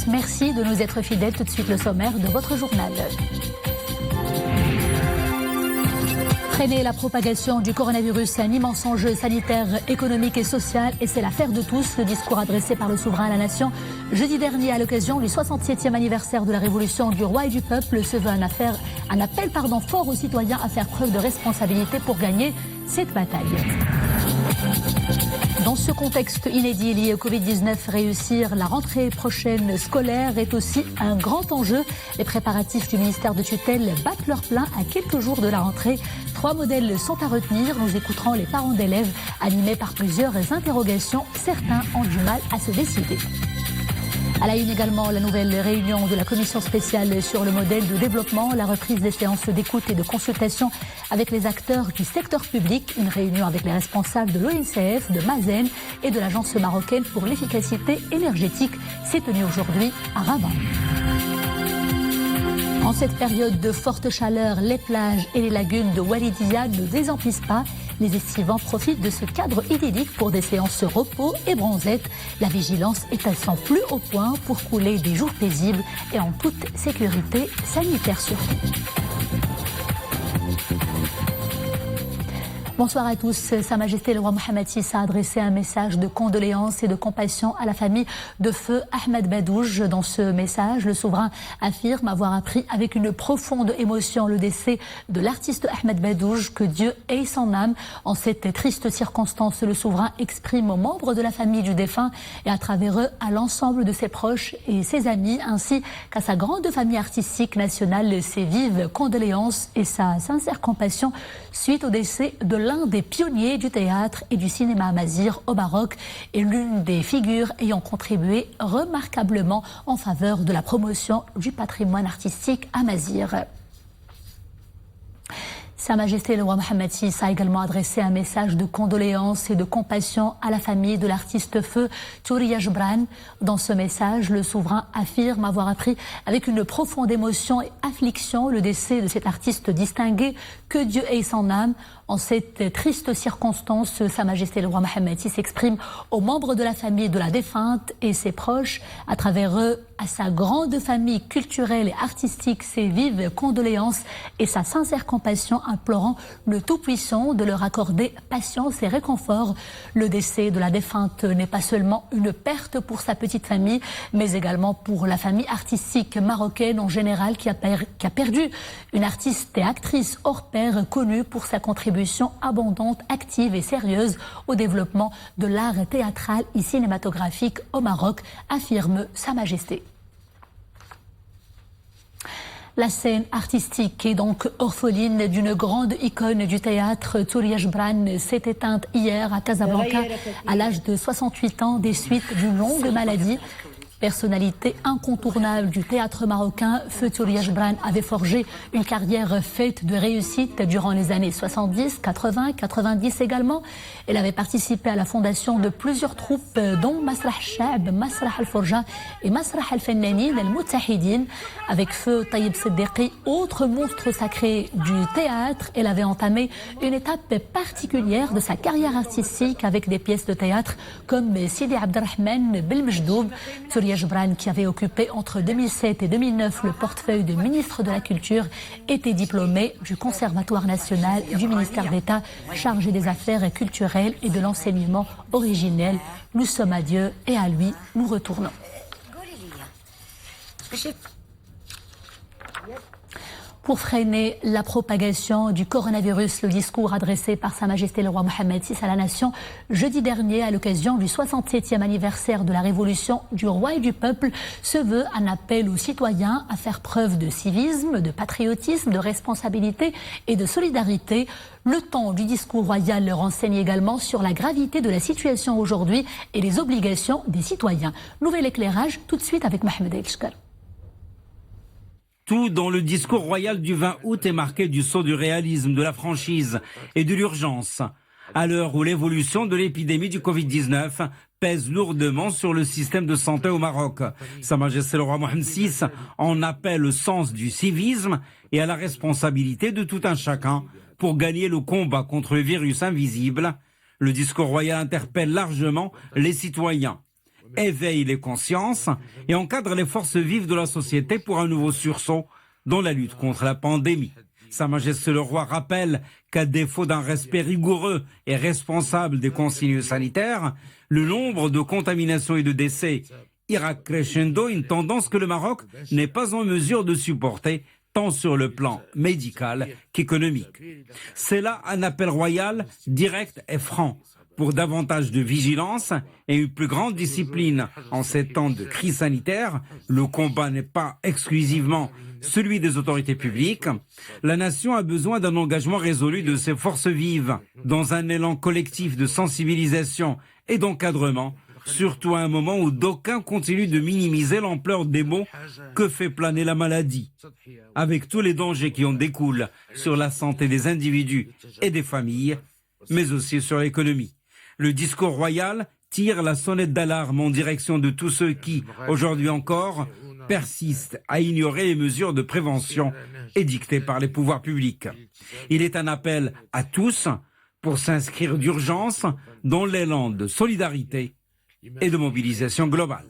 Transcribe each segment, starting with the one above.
tous, merci de nous être fidèles. Tout de suite le sommaire de votre journal. Freiner la propagation du coronavirus, un immense enjeu sanitaire, économique et social, et c'est l'affaire de tous. Le discours adressé par le souverain à la nation jeudi dernier à l'occasion du 67e anniversaire de la révolution du roi et du peuple se veut un appel fort aux citoyens à faire preuve de responsabilité pour gagner cette bataille. Dans ce contexte inédit lié au Covid-19, réussir la rentrée prochaine scolaire est aussi un grand enjeu. Les préparatifs du ministère de tutelle battent leur plein à quelques jours de la rentrée. 3 modèles sont à retenir. Nous écouterons les parents d'élèves animés par plusieurs interrogations. Certains ont du mal à se décider. À la une également, la nouvelle réunion de la commission spéciale sur le modèle de développement, la reprise des séances d'écoute et de consultation avec les acteurs du secteur public, une réunion avec les responsables de l'ONCF, de Mazen et de l'Agence marocaine pour l'efficacité énergétique s'est tenue aujourd'hui à Rabat. En cette période de forte chaleur, les plages et les lagunes de Walidia ne désemplissent pas. Les estivants profitent de ce cadre idyllique pour des séances repos et bronzettes. La vigilance est à son plus haut point pour couler des jours paisibles et en toute sécurité sanitaire surtout. Bonsoir à tous. Sa Majesté le roi Mohammed VI a adressé un message de condoléances et de compassion à la famille de feu Ahmed Badouj. Dans ce message, le souverain affirme avoir appris avec une profonde émotion le décès de l'artiste Ahmed Badouj, que Dieu ait son âme. En cette triste circonstance, le souverain exprime aux membres de la famille du défunt et à travers eux à l'ensemble de ses proches et ses amis, ainsi qu'à sa grande famille artistique nationale, ses vives condoléances et sa sincère compassion suite au décès de l'un des pionniers du théâtre et du cinéma amazigh au Maroc et l'une des figures ayant contribué remarquablement en faveur de la promotion du patrimoine artistique amazigh. Sa Majesté le roi Mohammed VI a également adressé un message de condoléances et de compassion à la famille de l'artiste feu Touria Jebran. Dans ce message, le souverain affirme avoir appris avec une profonde émotion et affliction le décès de cet artiste distingué, que Dieu ait son âme. En cette triste circonstance, Sa Majesté le roi Mohammed VI s'exprime aux membres de la famille de la défunte et ses proches, à travers eux, à sa grande famille culturelle et artistique, ses vives condoléances et sa sincère compassion, implorant le Tout-Puissant de leur accorder patience et réconfort. Le décès de la défunte n'est pas seulement une perte pour sa petite famille, mais également pour la famille artistique marocaine en général qui a perdu une artiste et actrice hors pair connue pour sa contribution abondante, active et sérieuse au développement de l'art théâtral et cinématographique au Maroc, affirme Sa Majesté. La scène artistique est donc orpheline d'une grande icône du théâtre. Touria Jebran s'est éteinte hier à Casablanca à l'âge de 68 ans des suites d'une longue maladie. Personnalité incontournable du théâtre marocain, feu Touria Jebran avait forgé une carrière faite de réussite durant les années 70, 80, 90 également. Elle avait participé à la fondation de plusieurs troupes, dont Masrah Shab, Masrah Al-Forja et Masrah Al-Fannanin Al-Muttahidin. Avec feu Taïb Siddiqui, autre monstre sacré du théâtre, elle avait entamé une étape particulière de sa carrière artistique avec des pièces de théâtre comme Sidi Abdelrahman Belmejdoub. Touria Jebran, qui avait occupé entre 2007 et 2009 le portefeuille de ministre de la Culture, était diplômée du Conservatoire national du ministère d'État chargé des affaires culturelles et de l'enseignement originel. Nous sommes à Dieu et à lui nous retournons. Pour freiner la propagation du coronavirus, le discours adressé par Sa Majesté le roi Mohammed VI à la nation jeudi dernier à l'occasion du 67e anniversaire de la révolution du roi et du peuple se veut un appel aux citoyens à faire preuve de civisme, de patriotisme, de responsabilité et de solidarité. Le ton du discours royal le renseigne également sur la gravité de la situation aujourd'hui et les obligations des citoyens. Nouvel éclairage tout de suite avec Mohamed Elchkar. Tout dans le discours royal du 20 août est marqué du sceau du réalisme, de la franchise et de l'urgence. À l'heure où l'évolution de l'épidémie du Covid-19 pèse lourdement sur le système de santé au Maroc, Sa Majesté le roi Mohammed VI en appelle au sens du civisme et à la responsabilité de tout un chacun pour gagner le combat contre le virus invisible. Le discours royal interpelle largement les citoyens. éveille les consciences et encadre les forces vives de la société pour un nouveau sursaut dans la lutte contre la pandémie. Sa Majesté le Roi rappelle qu'à défaut d'un respect rigoureux et responsable des consignes sanitaires, le nombre de contaminations et de décès ira crescendo, une tendance que le Maroc n'est pas en mesure de supporter, tant sur le plan médical qu'économique. C'est là un appel royal direct et franc pour davantage de vigilance et une plus grande discipline. En ces temps de crise sanitaire, le combat n'est pas exclusivement celui des autorités publiques. La nation a besoin d'un engagement résolu de ses forces vives, dans un élan collectif de sensibilisation et d'encadrement, surtout à un moment où d'aucuns continuent de minimiser l'ampleur des maux que fait planer la maladie, avec tous les dangers qui en découlent sur la santé des individus et des familles, mais aussi sur l'économie. Le discours royal tire la sonnette d'alarme en direction de tous ceux qui, aujourd'hui encore, persistent à ignorer les mesures de prévention édictées par les pouvoirs publics. Il est un appel à tous pour s'inscrire d'urgence dans l'élan de solidarité et de mobilisation globale.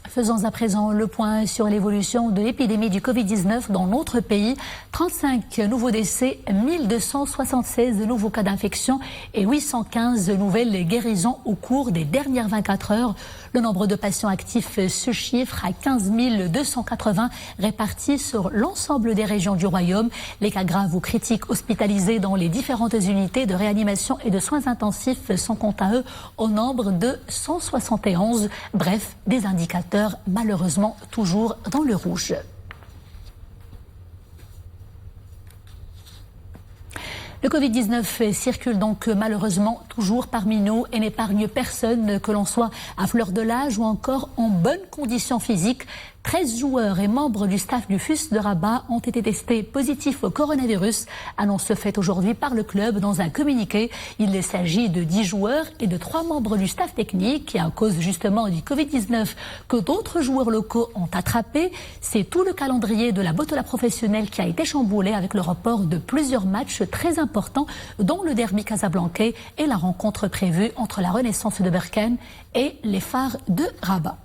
Faisons à présent le point sur l'évolution de l'épidémie du Covid-19 dans notre pays. 35 nouveaux décès, 1276 nouveaux cas d'infection et 815 nouvelles guérisons au cours des dernières 24 heures. Le nombre de patients actifs se chiffre à 15 280 répartis sur l'ensemble des régions du Royaume. Les cas graves ou critiques hospitalisés dans les différentes unités de réanimation et de soins intensifs sont quant à eux au nombre de 171. Bref, des indicateurs malheureusement toujours dans le rouge. Le Covid-19 circule donc malheureusement toujours parmi nous et n'épargne personne, que l'on soit à fleur de l'âge ou encore en bonne condition physique. 13 joueurs et membres du staff du FUS de Rabat ont été testés positifs au coronavirus. Annonce faite aujourd'hui par le club dans un communiqué. Il s'agit de 10 joueurs et de 3 membres du staff technique. Et à cause justement du Covid-19 que d'autres joueurs locaux ont attrapé, c'est tout le calendrier de la botola professionnelle qui a été chamboulé avec le report de plusieurs matchs très importants, dont le derby casablancais et la rencontre prévue entre la Renaissance de Berkane et les Phares de Rabat.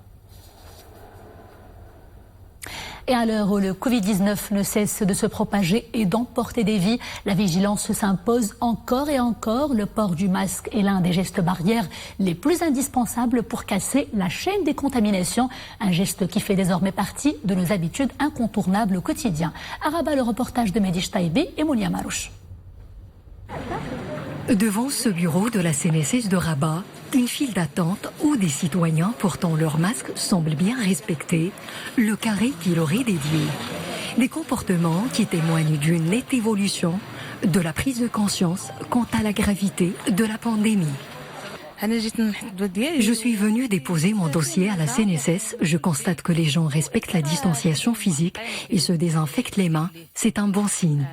Et à l'heure où le Covid-19 ne cesse de se propager et d'emporter des vies, la vigilance s'impose encore et encore. Le port du masque est l'un des gestes barrières les plus indispensables pour casser la chaîne des contaminations. Un geste qui fait désormais partie de nos habitudes incontournables au quotidien. À Rabat, le reportage de Medish Taïbi et Mounia Marouche. Devant ce bureau de la CNSS de Rabat, une file d'attente où des citoyens portant leur masque semblent bien respecter le carré qui leur est dédié. Des comportements qui témoignent d'une nette évolution de la prise de conscience quant à la gravité de la pandémie. Je suis venue déposer mon dossier à la CNSS. Je constate que les gens respectent la distanciation physique et se désinfectent les mains. C'est un bon signe.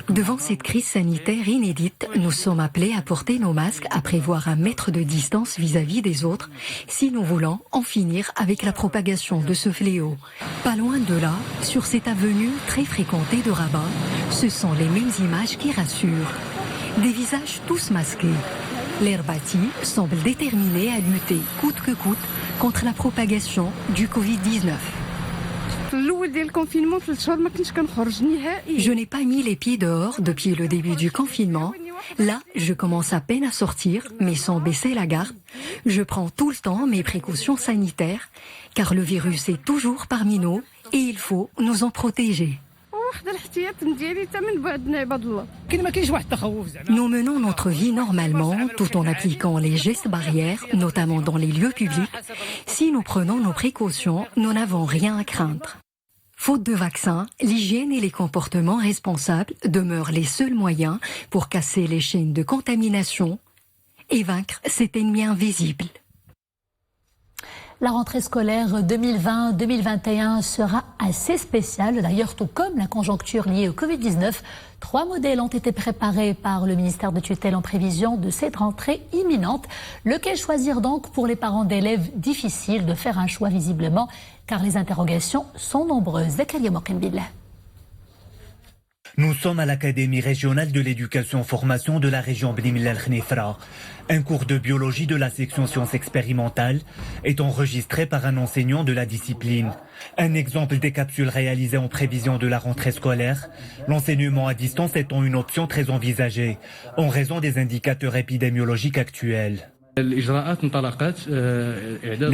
Devant cette crise sanitaire inédite, nous sommes appelés à porter nos masques, à prévoir 1 mètre de distance vis-à-vis des autres, si nous voulons en finir avec la propagation de ce fléau. Pas loin de là, sur cette avenue très fréquentée de Rabat, ce sont les mêmes images qui rassurent. Des visages tous masqués. L'air bâti semble déterminé à lutter coûte que coûte contre la propagation du Covid-19. Je n'ai pas mis les pieds dehors depuis le début du confinement. Là, je commence à peine à sortir, mais sans baisser la garde. Je prends tout le temps mes précautions sanitaires, car le virus est toujours parmi nous et il faut nous en protéger. Nous menons notre vie normalement tout en appliquant les gestes barrières, notamment dans les lieux publics. Si nous prenons nos précautions, nous n'avons rien à craindre. Faute de vaccins, l'hygiène et les comportements responsables demeurent les seuls moyens pour casser les chaînes de contamination et vaincre cet ennemi invisible. La rentrée scolaire 2020-2021 sera assez spéciale, d'ailleurs tout comme la conjoncture liée au Covid-19. 3 modèles ont été préparés par le ministère de tutelle en prévision de cette rentrée imminente. Lequel choisir donc pour les parents d'élèves? Difficile de faire un choix visiblement, car les interrogations sont nombreuses. Zakaria Mokenbillah. Nous sommes à l'Académie régionale de l'éducation-formation de la région Bni Mellal Khnifra. Un cours de biologie de la section sciences expérimentales est enregistré par un enseignant de la discipline. Un exemple des capsules réalisées en prévision de la rentrée scolaire, l'enseignement à distance étant une option très envisagée, en raison des indicateurs épidémiologiques actuels. Les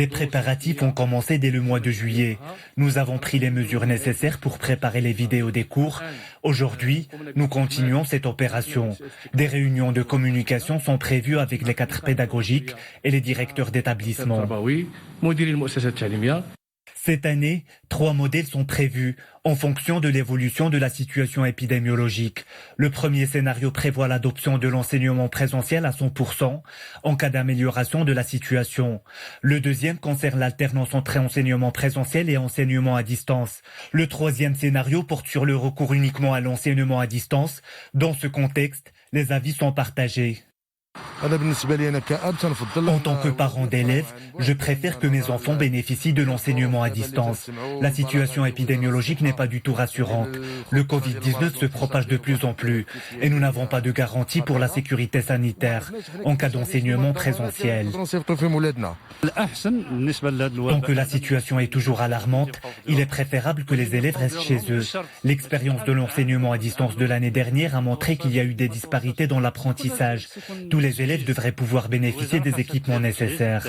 préparatifs ont commencé dès le mois de juillet. Nous avons pris les mesures nécessaires pour préparer les vidéos des cours. Aujourd'hui, nous continuons cette opération. Des réunions de communication sont prévues avec les cadres pédagogiques et les directeurs d'établissement. Cette année, 3 modèles sont prévus en fonction de l'évolution de la situation épidémiologique. Le premier scénario prévoit l'adoption de l'enseignement présentiel à 100% en cas d'amélioration de la situation. Le deuxième concerne l'alternance entre enseignement présentiel et enseignement à distance. Le troisième scénario porte sur le recours uniquement à l'enseignement à distance. Dans ce contexte, les avis sont partagés. En tant que parent d'élèves, je préfère que mes enfants bénéficient de l'enseignement à distance. La situation épidémiologique n'est pas du tout rassurante. Le Covid-19 se propage de plus en plus et nous n'avons pas de garantie pour la sécurité sanitaire en cas d'enseignement présentiel. Tant que la situation est toujours alarmante, il est préférable que les élèves restent chez eux. L'expérience de l'enseignement à distance de l'année dernière a montré qu'il y a eu des disparités dans l'apprentissage. Tous les élèves devraient pouvoir bénéficier des équipements nécessaires.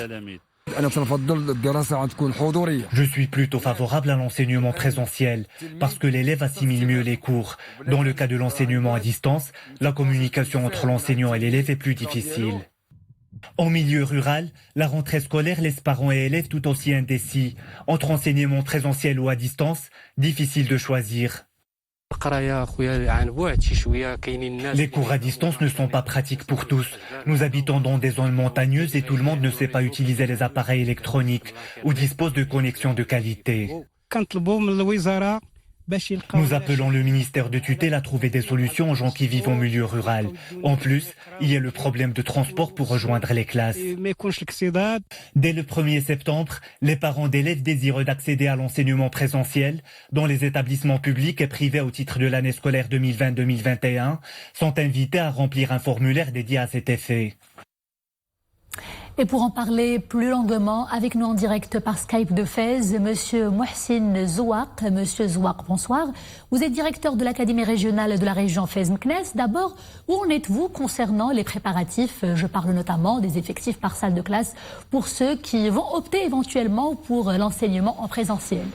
Je suis plutôt favorable à l'enseignement présentiel parce que l'élève assimile mieux les cours. Dans le cas de l'enseignement à distance, la communication entre l'enseignant et l'élève est plus difficile. En milieu rural, la rentrée scolaire laisse parents et élèves tout aussi indécis. Entre enseignement présentiel ou à distance, difficile de choisir. Les cours à distance ne sont pas pratiques pour tous. Nous habitons dans des zones montagneuses et tout le monde ne sait pas utiliser les appareils électroniques ou dispose de connexions de qualité. Nous appelons le ministère de tutelle à trouver des solutions aux gens qui vivent en milieu rural. En plus, il y a le problème de transport pour rejoindre les classes. Dès le 1er septembre, les parents d'élèves désireux d'accéder à l'enseignement présentiel dans les établissements publics et privés au titre de l'année scolaire 2020-2021 sont invités à remplir un formulaire dédié à cet effet. Et pour en parler plus longuement, avec nous en direct par Skype de Fès, Monsieur Mohsin Zouak. Monsieur Zouak, bonsoir. Vous êtes directeur de l'Académie régionale de la région Fès-Meknès. D'abord, où en êtes-vous concernant les préparatifs? Je parle notamment des effectifs par salle de classe pour ceux qui vont opter éventuellement pour l'enseignement en présentiel.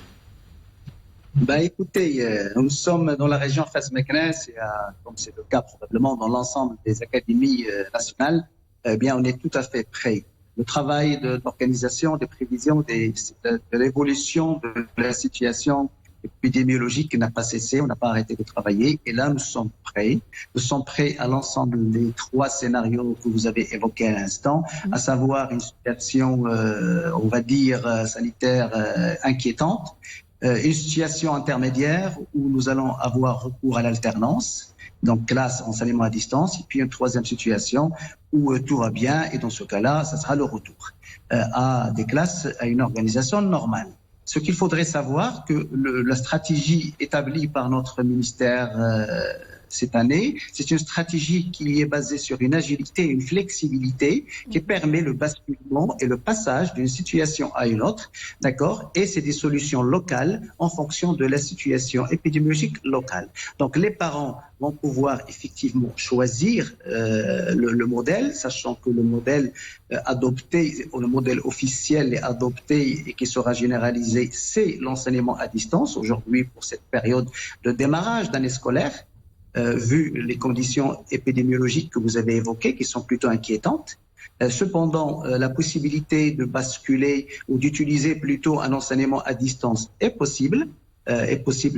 Écoutez, nous sommes dans la région Fès-Meknès, et comme c'est le cas probablement dans l'ensemble des académies nationales, on est tout à fait prêts. Le travail d'organisation, des prévisions, de l'évolution de la situation épidémiologique n'a pas cessé, on n'a pas arrêté de travailler. Et là, nous sommes prêts. Nous sommes prêts à l'ensemble des 3 scénarios que vous avez évoqués à l'instant, à savoir une situation, on va dire, sanitaire inquiétante, une situation intermédiaire où nous allons avoir recours à l'alternance, donc classe, enseignement à distance, et puis une 3e situation où tout va bien, et dans ce cas-là, ça sera le retour à des classes, à une organisation normale. Ce qu'il faudrait savoir, que la stratégie établie par notre ministère cette année, c'est une stratégie qui est basée sur une agilité, une flexibilité qui permet le basculement et le passage d'une situation à une autre, d'accord? Et c'est des solutions locales en fonction de la situation épidémiologique locale. Donc les parents vont pouvoir effectivement choisir le modèle, sachant que le modèle adopté, ou le modèle officiel est adopté et qui sera généralisé, c'est l'enseignement à distance aujourd'hui pour cette période de démarrage d'année scolaire. Vu les conditions épidémiologiques que vous avez évoquées, qui sont plutôt inquiétantes. Cependant, la possibilité de basculer ou d'utiliser plutôt un enseignement à distance est possible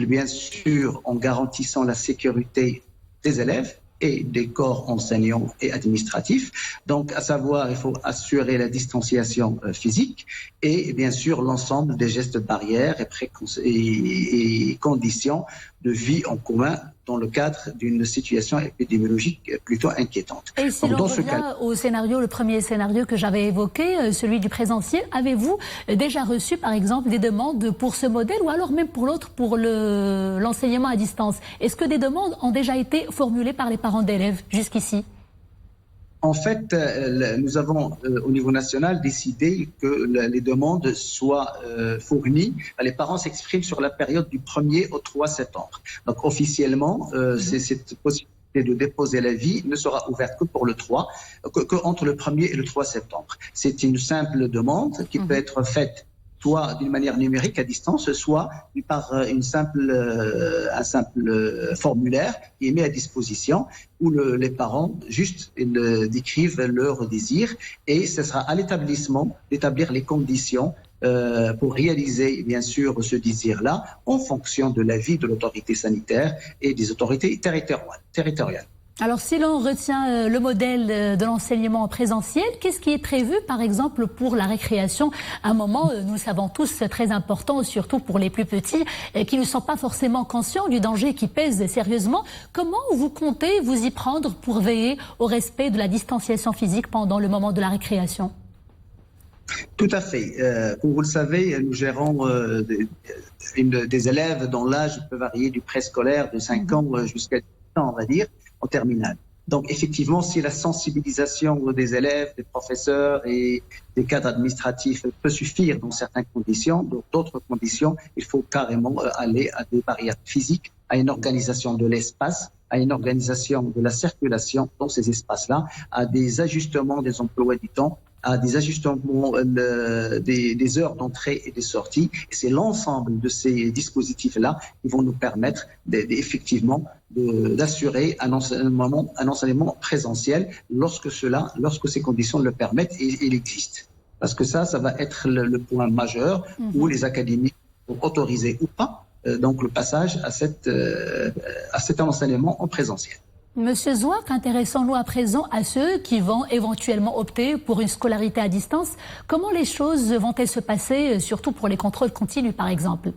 bien sûr en garantissant la sécurité des élèves et des corps enseignants et administratifs. Donc, à savoir, il faut assurer la distanciation physique et bien sûr l'ensemble des gestes barrières et conditions de vie en commun dans le cadre d'une situation épidémiologique plutôt inquiétante. Et si l'on revient au scénario, le premier scénario que j'avais évoqué, celui du présentiel, avez-vous déjà reçu par exemple des demandes pour ce modèle ou alors même pour l'autre, pour l'enseignement à distance? Est-ce que des demandes ont déjà été formulées par les parents d'élèves jusqu'ici? En fait, nous avons au niveau national décidé que les demandes soient fournies. Les parents s'expriment sur la période du 1er au 3 septembre. Donc officiellement, cette possibilité de déposer l'avis ne sera ouverte que pour le 3, que entre le 1er et le 3 septembre. C'est une simple demande qui peut être faite soit d'une manière numérique à distance, soit par un simple formulaire qui est mis à disposition où les parents juste décrivent leur désir et ce sera à l'établissement d'établir les conditions pour réaliser bien sûr ce désir-là en fonction de l'avis de l'autorité sanitaire et des autorités territoriales. Alors, si l'on retient le modèle de l'enseignement en présentiel, qu'est-ce qui est prévu, par exemple, pour la récréation? Un moment, nous savons tous, très important, surtout pour les plus petits, qui ne sont pas forcément conscients du danger qui pèse sérieusement. Comment vous comptez vous y prendre pour veiller au respect de la distanciation physique pendant le moment de la récréation? Tout à fait. Comme vous le savez, nous gérons des élèves dont l'âge peut varier du préscolaire de 5 ans jusqu'à 10 ans, on va dire, en terminale. Donc effectivement, si la sensibilisation des élèves, des professeurs et des cadres administratifs peut suffire dans certaines conditions, dans d'autres conditions, il faut carrément aller à des barrières physiques, à une organisation de l'espace, à une organisation de la circulation dans ces espaces-là, à des ajustements des emplois du temps, à des ajustements des heures d'entrée et de sortie. Et c'est l'ensemble de ces dispositifs-là qui vont nous permettre effectivement d'assurer un enseignement présentiel lorsque ces conditions le permettent et il existe. Parce que ça va être le point majeur où les académies vont autoriser ou pas donc le passage à cet enseignement en présentiel. Monsieur Zouak, intéressons-nous à présent à ceux qui vont éventuellement opter pour une scolarité à distance. Comment les choses vont-elles se passer, surtout pour les contrôles continus, par exemple?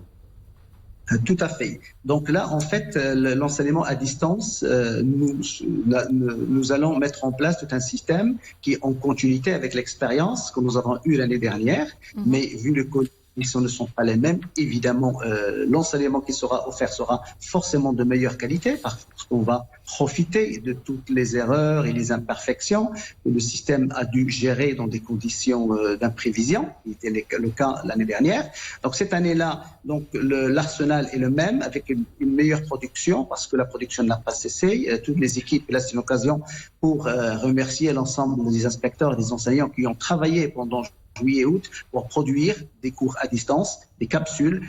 Tout à fait. Donc là, en fait, l'enseignement à distance, nous allons mettre en place tout un système qui est en continuité avec l'expérience que nous avons eue l'année dernière, mais vu le Covid, ne sont pas les mêmes. Évidemment, l'enseignement qui sera offert sera forcément de meilleure qualité parce qu'on va profiter de toutes les erreurs et les imperfections que le système a dû gérer dans des conditions d'imprévision, qui était le cas l'année dernière. Donc cette année-là, donc l'arsenal est le même avec une meilleure production parce que la production n'a pas cessé. Toutes les équipes, et là c'est une occasion pour remercier l'ensemble des inspecteurs et des enseignants qui ont travaillé pendant juillet et août pour produire des cours à distance, des capsules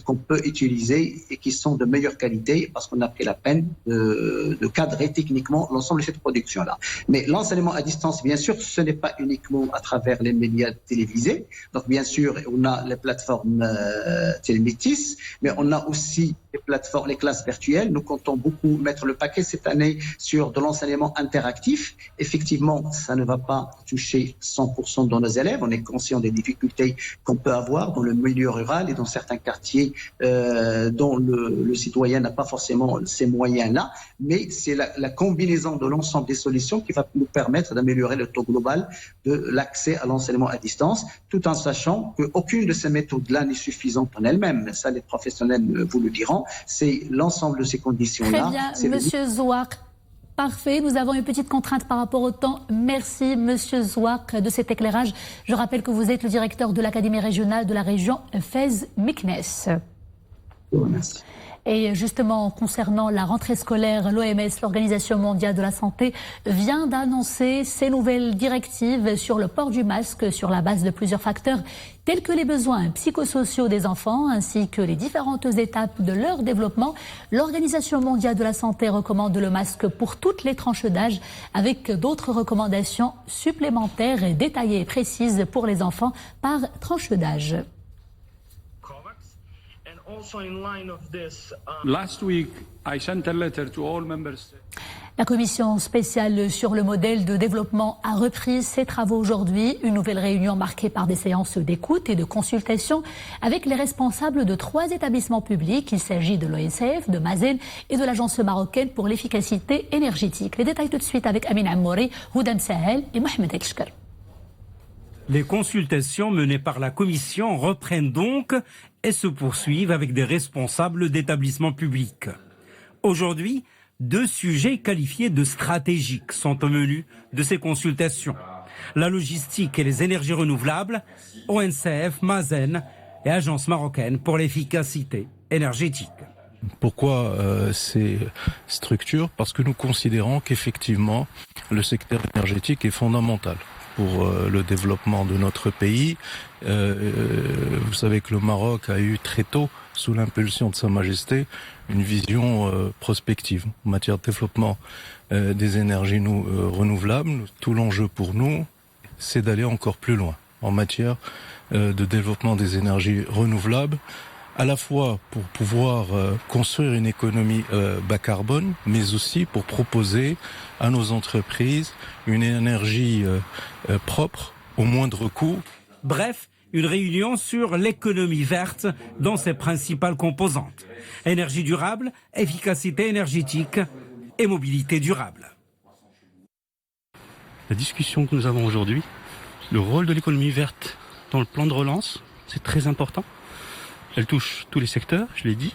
qu'on peut utiliser et qui sont de meilleure qualité parce qu'on a pris la peine de cadrer techniquement l'ensemble de cette production-là. Mais l'enseignement à distance, bien sûr, ce n'est pas uniquement à travers les médias télévisés. Donc, bien sûr, on a les plateformes Télémétis, mais on a aussi les classes virtuelles. Nous comptons beaucoup mettre le paquet cette année sur de l'enseignement interactif. Effectivement, ça ne va pas toucher 100% de nos élèves. On est conscient des difficultés qu'on peut avoir dans le milieu rural et dans certains quartiers dont le citoyen n'a pas forcément ces moyens-là. Mais c'est la combinaison de l'ensemble des solutions qui va nous permettre d'améliorer le taux global de l'accès à l'enseignement à distance, tout en sachant qu'aucune de ces méthodes-là n'est suffisante en elle-même. Ça, les professionnels vous le diront. C'est l'ensemble de ces conditions-là. Très bien, Monsieur Zouak. Parfait, nous avons une petite contrainte par rapport au temps. Merci Monsieur Zouak de cet éclairage. Je rappelle que vous êtes le directeur de l'Académie régionale de la région Fès-Meknès. Merci. Et justement, concernant la rentrée scolaire, l'OMS, l'Organisation mondiale de la santé, vient d'annoncer ses nouvelles directives sur le port du masque sur la base de plusieurs facteurs tels que les besoins psychosociaux des enfants ainsi que les différentes étapes de leur développement. L'Organisation mondiale de la santé recommande le masque pour toutes les tranches d'âge avec d'autres recommandations supplémentaires et détaillées et précises pour les enfants par tranche d'âge. Last week, I sent a letter to all member states. La commission spéciale sur le modèle de développement a repris ses travaux aujourd'hui. Une nouvelle réunion marquée par des séances d'écoute et de consultation avec les responsables de 3 établissements publics. Il s'agit de l'ONCF, de Mazen et de l'Agence marocaine pour l'efficacité énergétique. Les détails tout de suite avec Amin Ammouri, Houdam Sahel et Mohamed Elshkar. Les consultations menées par la commission reprennent donc et se poursuivent avec des responsables d'établissements publics. Aujourd'hui, 2 sujets qualifiés de stratégiques sont au menu de ces consultations. La logistique et les énergies renouvelables, ONCF, Mazen et Agence marocaine pour l'efficacité énergétique. Pourquoi ces structures ? Parce que nous considérons qu'effectivement, le secteur énergétique est fondamental pour le développement de notre pays. Vous savez que le Maroc a eu très tôt, sous l'impulsion de Sa Majesté, une vision prospective en matière de développement des énergies renouvelables. Tout l'enjeu pour nous, c'est d'aller encore plus loin en matière de développement des énergies renouvelables, à la fois pour pouvoir construire une économie bas carbone, mais aussi pour proposer à nos entreprises une énergie propre, au moindre coût. Bref, une réunion sur l'économie verte dans ses principales composantes. Énergie durable, efficacité énergétique et mobilité durable. La discussion que nous avons aujourd'hui, le rôle de l'économie verte dans le plan de relance, c'est très important. Elle touche tous les secteurs, je l'ai dit,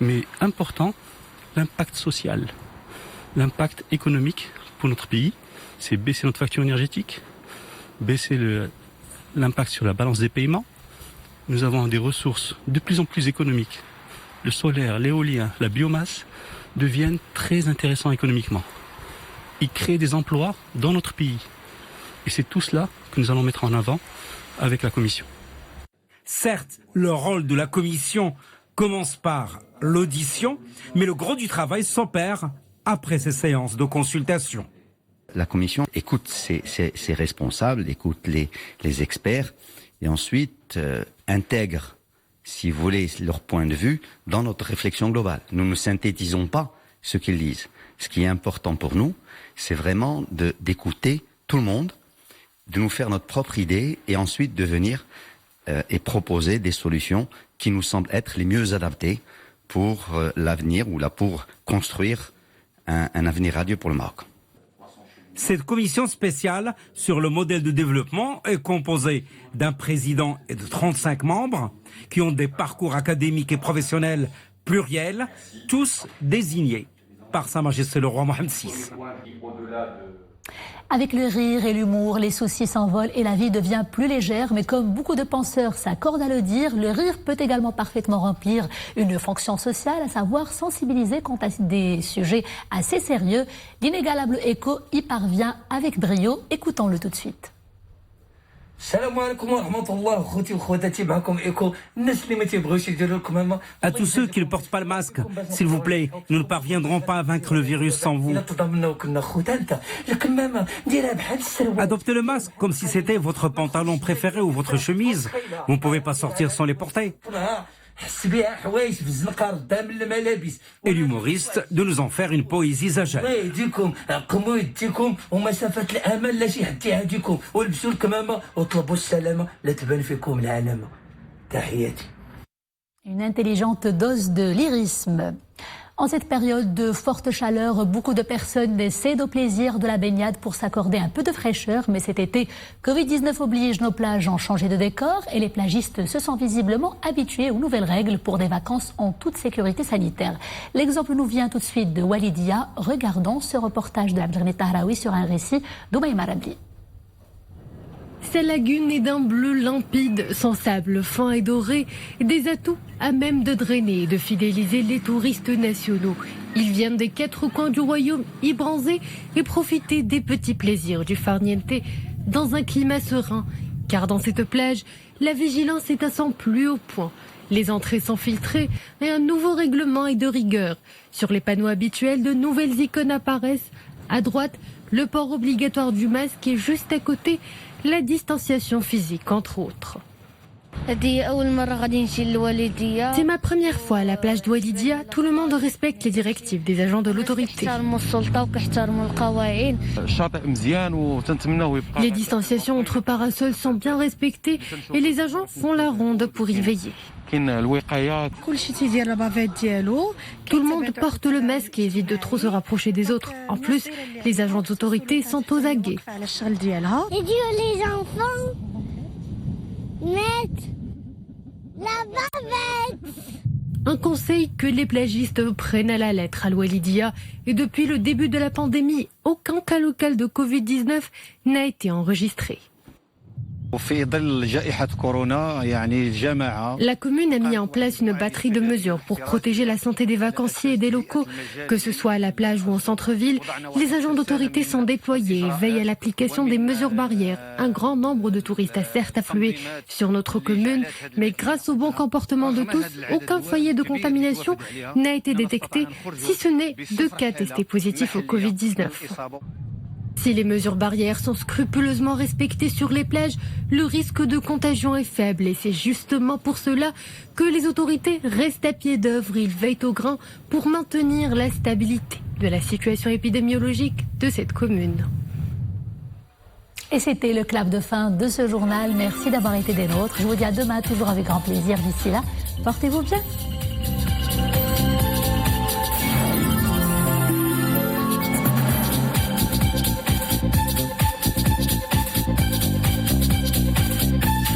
mais important, l'impact social, l'impact économique pour notre pays, c'est baisser notre facture énergétique, baisser l'impact sur la balance des paiements. Nous avons des ressources de plus en plus économiques. Le solaire, l'éolien, la biomasse deviennent très intéressants économiquement. Ils créent des emplois dans notre pays. Et c'est tout cela que nous allons mettre en avant avec la Commission. Certes, le rôle de la Commission commence par l'audition, mais le gros du travail s'opère après ces séances de consultation. La Commission écoute ses responsables, écoute les experts et ensuite intègre, si vous voulez, leur point de vue dans notre réflexion globale. Nous ne synthétisons pas ce qu'ils disent. Ce qui est important pour nous, c'est vraiment d'écouter tout le monde, de nous faire notre propre idée et ensuite de venir et proposer des solutions qui nous semblent être les mieux adaptées pour l'avenir ou pour construire un avenir radieux pour le Maroc. Cette commission spéciale sur le modèle de développement est composée d'un président et de 35 membres qui ont des parcours académiques et professionnels pluriels, tous désignés par Sa Majesté le roi Mohamed VI. Avec le rire et l'humour, les soucis s'envolent et la vie devient plus légère. Mais comme beaucoup de penseurs s'accordent à le dire, le rire peut également parfaitement remplir une fonction sociale, à savoir sensibiliser quant à des sujets assez sérieux. L'inégalable écho y parvient avec brio. Écoutons-le tout de suite. À tous ceux qui ne portent pas le masque, s'il vous plaît, nous ne parviendrons pas à vaincre le virus sans vous. Adoptez le masque comme si c'était votre pantalon préféré ou votre chemise. Vous ne pouvez pas sortir sans les porter. Et l'humoriste de nous en faire une poésie zajal. Une intelligente dose de lyrisme. En cette période de forte chaleur, beaucoup de personnes cèdent au plaisir de la baignade pour s'accorder un peu de fraîcheur. Mais cet été, Covid-19 oblige, nos plages ont changé de décor et les plagistes se sont visiblement habitués aux nouvelles règles pour des vacances en toute sécurité sanitaire. L'exemple nous vient tout de suite de Walidia. Regardons ce reportage de Abdelghani Tahraoui sur un récit d'Oumaïma Rabli. Sa lagune est d'un bleu limpide, sans sable fin et doré, des atouts à même de drainer et de fidéliser les touristes nationaux. Ils viennent des 4 coins du royaume y bronzer et profiter des petits plaisirs du farniente dans un climat serein. Car dans cette plage, la vigilance est à son plus haut point. Les entrées sont filtrées et un nouveau règlement est de rigueur. Sur les panneaux habituels, de nouvelles icônes apparaissent. À droite, le port obligatoire du masque et juste à côté, la distanciation physique, entre autres. C'est ma première fois à la plage d'Oualidia. Tout le monde respecte les directives des agents de l'autorité. Les distanciations entre parasols sont bien respectées et les agents font la ronde pour y veiller. Tout le monde porte le masque et évite de trop se rapprocher des autres. En plus, les agents d'autorité sont aux aguets. Les enfants mettent la bavette. Un conseil que les plagistes prennent à la lettre à l'Oualidia. Et depuis le début de la pandémie, aucun cas local de Covid-19 n'a été enregistré. La commune a mis en place une batterie de mesures pour protéger la santé des vacanciers et des locaux. Que ce soit à la plage ou en centre-ville, les agents d'autorité sont déployés et veillent à l'application des mesures barrières. Un grand nombre de touristes a certes afflué sur notre commune, mais grâce au bon comportement de tous, aucun foyer de contamination n'a été détecté, si ce n'est 2 cas testés positifs au Covid-19. Si les mesures barrières sont scrupuleusement respectées sur les plages, le risque de contagion est faible et c'est justement pour cela que les autorités restent à pied d'œuvre. Ils veillent au grain pour maintenir la stabilité de la situation épidémiologique de cette commune. Et c'était le clap de fin de ce journal. Merci d'avoir été des nôtres. Je vous dis à demain, toujours avec grand plaisir. D'ici là, portez-vous bien.